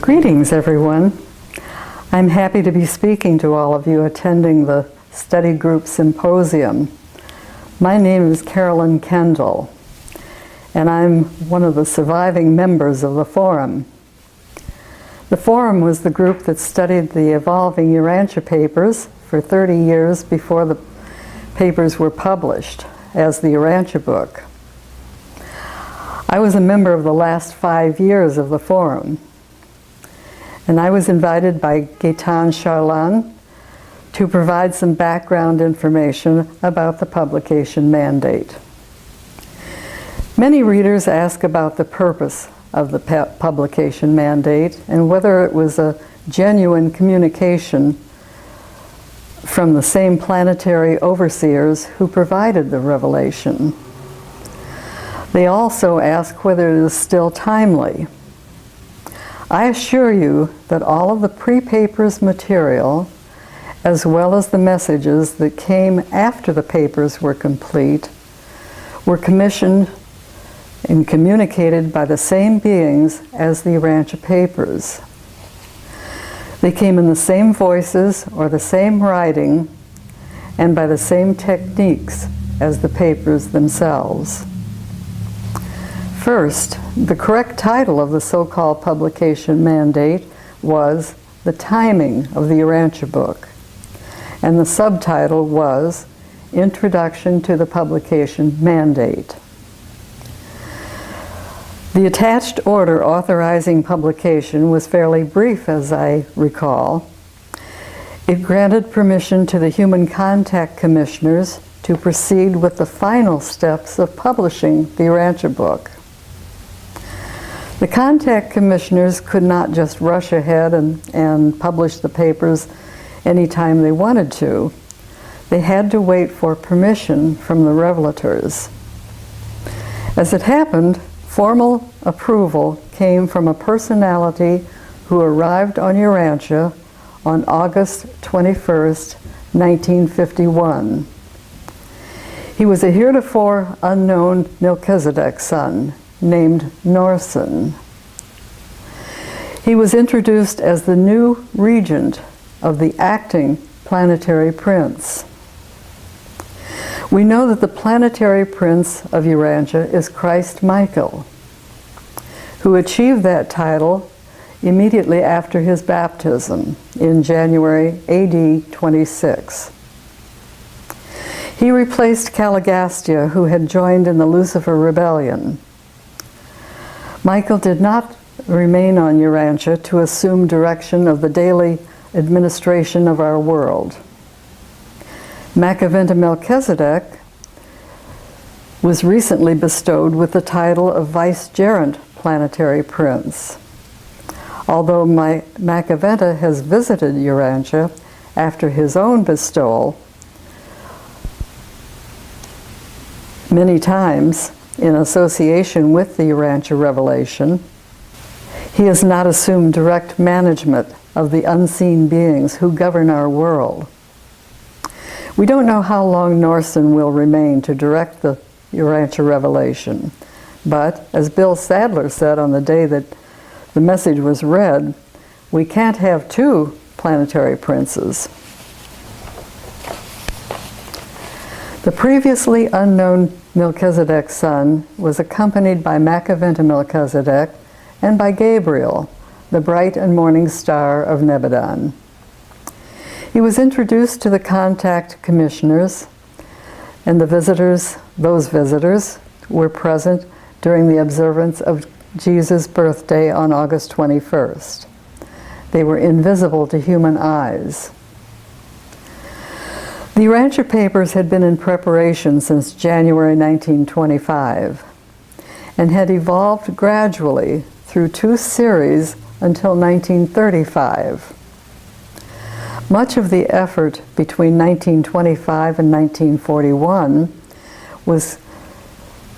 Greetings, everyone. I'm happy to be speaking to all of you attending the Study Group Symposium. My name is Carolyn Kendall, and I'm one of the surviving members of the Forum. The Forum was the group that studied the evolving Urantia papers for 30 years before the papers were published as the Urantia book. I was a member of the last 5 years of the Forum, and I was invited by Carolyn to provide some background information about the publication mandate. Many readers ask about the purpose of the publication mandate and whether it was a genuine communication from the same planetary overseers who provided the revelation. They also ask whether it is still timely. I assure you that all of the pre-papers material, as well as the messages that came after the papers were complete, were commissioned and communicated by the same beings as the Urantia papers. They came in the same voices or the same writing and by the same techniques as the papers themselves. First, the correct title of the so-called publication mandate was The Timing of the Urantia Book, and the subtitle was Introduction to the Publication Mandate. The attached order authorizing publication was fairly brief, as I recall. It granted permission to the Human Contact Commissioners to proceed with the final steps of publishing the Urantia book. The Contact Commissioners could not just rush ahead and publish the papers anytime they wanted to. They had to wait for permission from the revelators. As it happened, formal approval came from a personality who arrived on Urantia on August 21st, 1951. He was a heretofore unknown Melchizedek son named Norson. He was introduced as the new regent of the acting planetary prince. We know that the planetary prince of Urantia is Christ Michael, who achieved that title immediately after his baptism in January AD 26. He replaced Caligastia, who had joined in the Lucifer Rebellion. Michael did not remain on Urantia to assume direction of the daily administration of our world. Macaventa Melchizedek was recently bestowed with the title of Vicegerent Planetary Prince. Although Macaventa has visited Urantia after his own bestowal many times in association with the Urantia revelation, he has not assumed direct management of the unseen beings who govern our world. We don't know how long Norson will remain to direct the Urantia revelation, but as Bill Sadler said on the day that the message was read, we can't have two planetary princes. The previously unknown Melchizedek son was accompanied by Macaventa Melchizedek and by Gabriel, the bright and morning star of Nebadon. He was introduced to the contact commissioners, and those visitors were present during the observance of Jesus' birthday on August 21st. They were invisible to human eyes. The Urantia papers had been in preparation since January 1925 and had evolved gradually through 2 series until 1935. Much of the effort between 1925 and 1941 was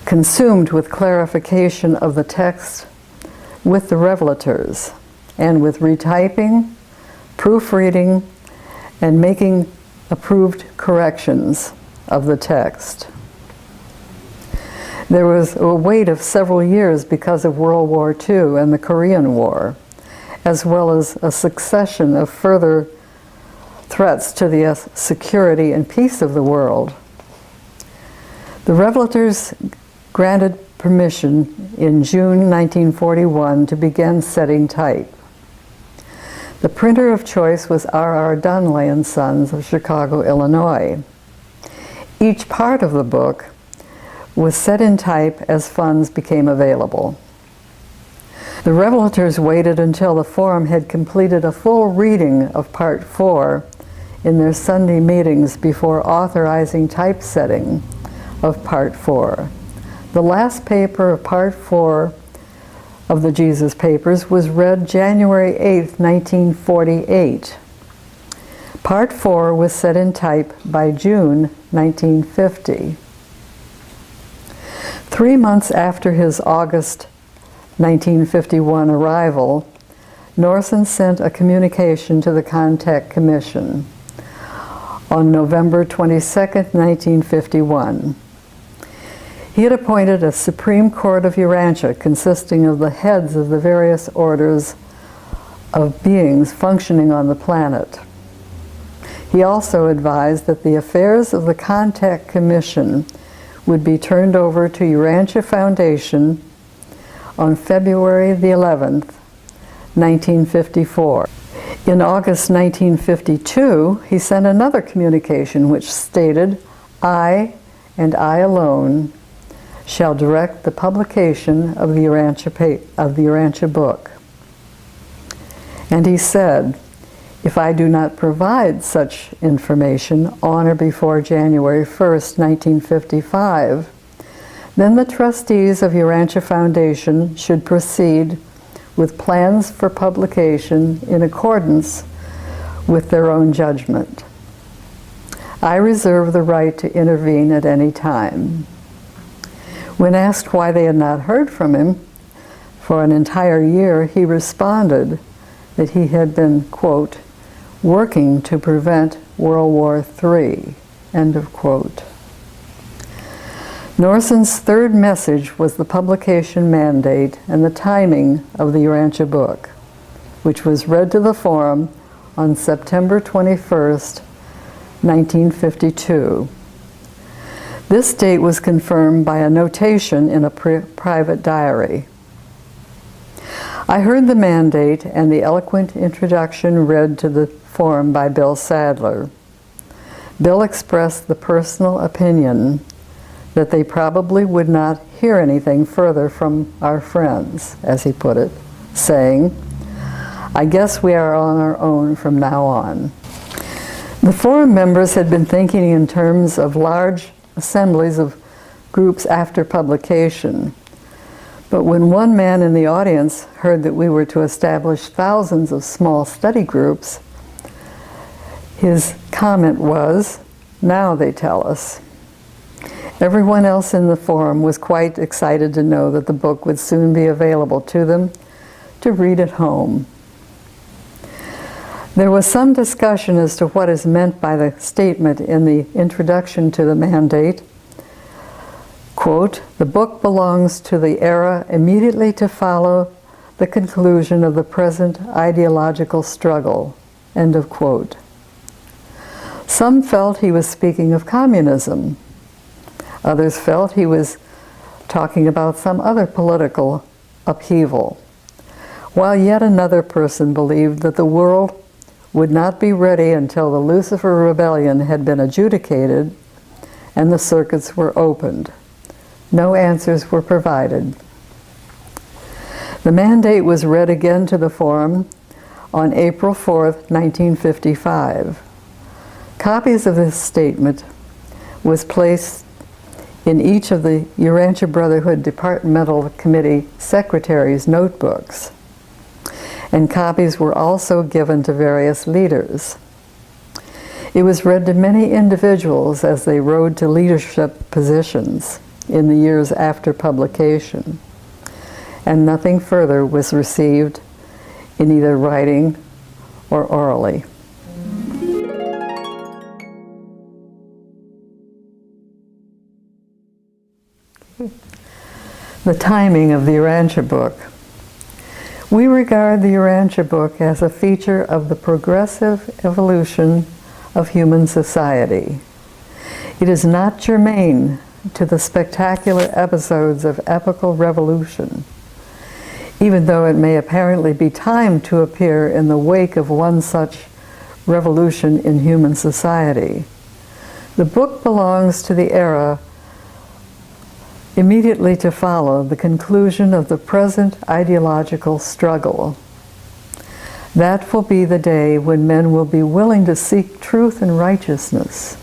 consumed with clarification of the text with the revelators and with retyping, proofreading, and making approved corrections of the text. There was a wait of several years because of World War II and the Korean War, as well as a succession of further threats to the security and peace of the world. The revelators granted permission in June 1941 to begin setting type. The printer of choice was R.R. Donnelly & Sons of Chicago, Illinois. Each part of the book was set in type as funds became available. The revelators waited until the forum had completed a full reading of Part 4 in their Sunday meetings before authorizing typesetting of Part 4. The last paper of Part 4 of the Jesus Papers was read January 8, 1948. Part 4 was set in type by June 1950. 3 months after his August 1951 arrival, Norson sent a communication to the Contact Commission on November 22, 1951. He had appointed a Supreme Court of Urantia consisting of the heads of the various orders of beings functioning on the planet. He also advised that the affairs of the Contact Commission would be turned over to Urantia Foundation on February the 11th, 1954. In August 1952, he sent another communication which stated, "I, and I alone, shall direct the publication of the Urantia book." And he said, "If I do not provide such information on or before January 1st, 1955, then the trustees of Urantia Foundation should proceed with plans for publication in accordance with their own judgment. I reserve the right to intervene at any time." When asked why they had not heard from him for an entire year, he responded that he had been, quote, "working to prevent World War III," end of quote. Norson's third message was the publication mandate and the timing of the Urantia book, which was read to the forum on September 21st, 1952. This date was confirmed by a notation in a private diary. I heard the mandate and the eloquent introduction read to the forum by Bill Sadler. Bill expressed the personal opinion that they probably would not hear anything further from our friends, as he put it, saying, "I guess we are on our own from now on." The forum members had been thinking in terms of large assemblies of groups after publication. But when one man in the audience heard that we were to establish thousands of small study groups, his comment was, "Now they tell us." Everyone else in the forum was quite excited to know that the book would soon be available to them to read at home. There was some discussion as to what is meant by the statement in the introduction to the mandate, quote, "The book belongs to the era immediately to follow the conclusion of the present ideological struggle," end of quote. Some felt he was speaking of communism. Others felt he was talking about some other political upheaval, while yet another person believed that the world would not be ready until the Lucifer Rebellion had been adjudicated and the circuits were opened. No answers were provided. The mandate was read again to the forum on April 4th, 1955. Copies of this statement was placed in each of the Urantia Brotherhood Departmental Committee secretaries' notebooks, and copies were also given to various leaders. It was read to many individuals as they rode to leadership positions in the years after publication, and nothing further was received in either writing or orally. The timing of the Urantia book. We regard the Urantia book as a feature of the progressive evolution of human society. It is not germane to the spectacular episodes of epical revolution, even though it may apparently be timed to appear in the wake of one such revolution in human society. The book belongs to the era immediately to follow the conclusion of the present ideological struggle. That will be the day when men will be willing to seek truth and righteousness.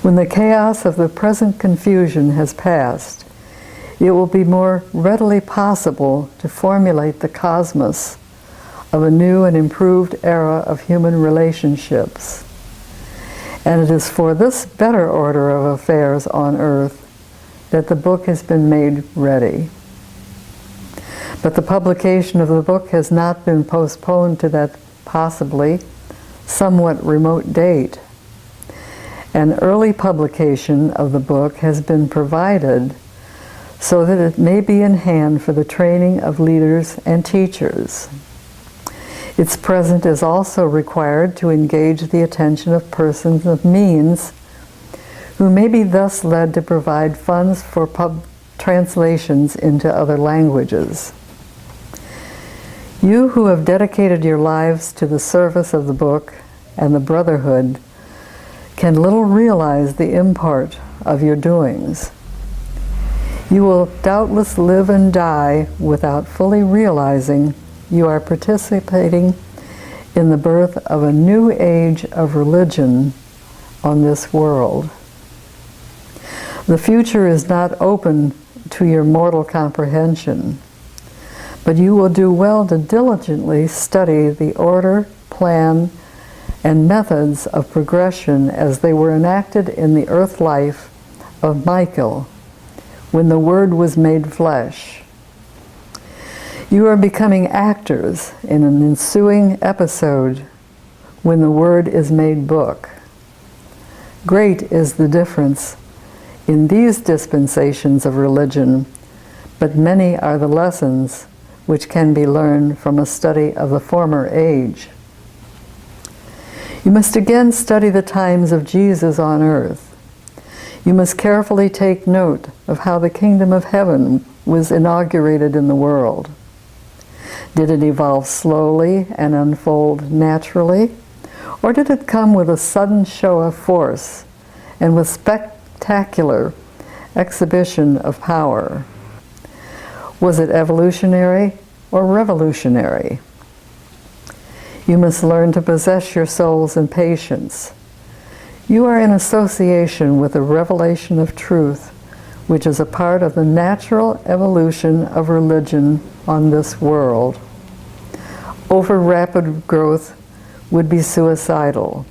When the chaos of the present confusion has passed, it will be more readily possible to formulate the cosmos of a new and improved era of human relationships. And it is for this better order of affairs on earth that the book has been made ready. But the publication of the book has not been postponed to that possibly somewhat remote date. An early publication of the book has been provided so that it may be in hand for the training of leaders and teachers. Its present is also required to engage the attention of persons of means who may be thus led to provide funds for translations into other languages. You who have dedicated your lives to the service of the book and the brotherhood can little realize the import of your doings. You will doubtless live and die without fully realizing you are participating in the birth of a new age of religion on this world. The future is not open to your mortal comprehension, but you will do well to diligently study the order, plan, and methods of progression as they were enacted in the earth life of Michael when the Word was made flesh. You are becoming actors in an ensuing episode when the Word is made book. Great is the difference in these dispensations of religion, but many are the lessons which can be learned from a study of the former age. You must again study the times of Jesus on earth. You must carefully take note of how the kingdom of heaven was inaugurated in the world. Did it evolve slowly and unfold naturally, or did it come with a sudden show of force and with spectacular exhibition of power? Was it evolutionary or revolutionary? You must learn to possess your souls in patience. You are in association with the revelation of truth, which is a part of the natural evolution of religion on this world. Over rapid growth would be suicidal.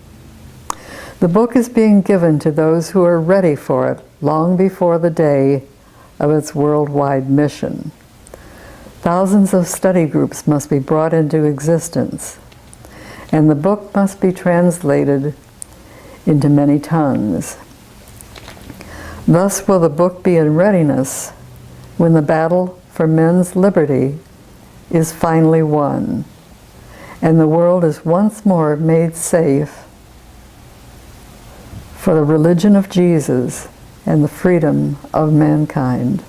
The book is being given to those who are ready for it long before the day of its worldwide mission. Thousands of study groups must be brought into existence, and the book must be translated into many tongues. Thus will the book be in readiness when the battle for men's liberty is finally won, and the world is once more made safe for the religion of Jesus and the freedom of mankind.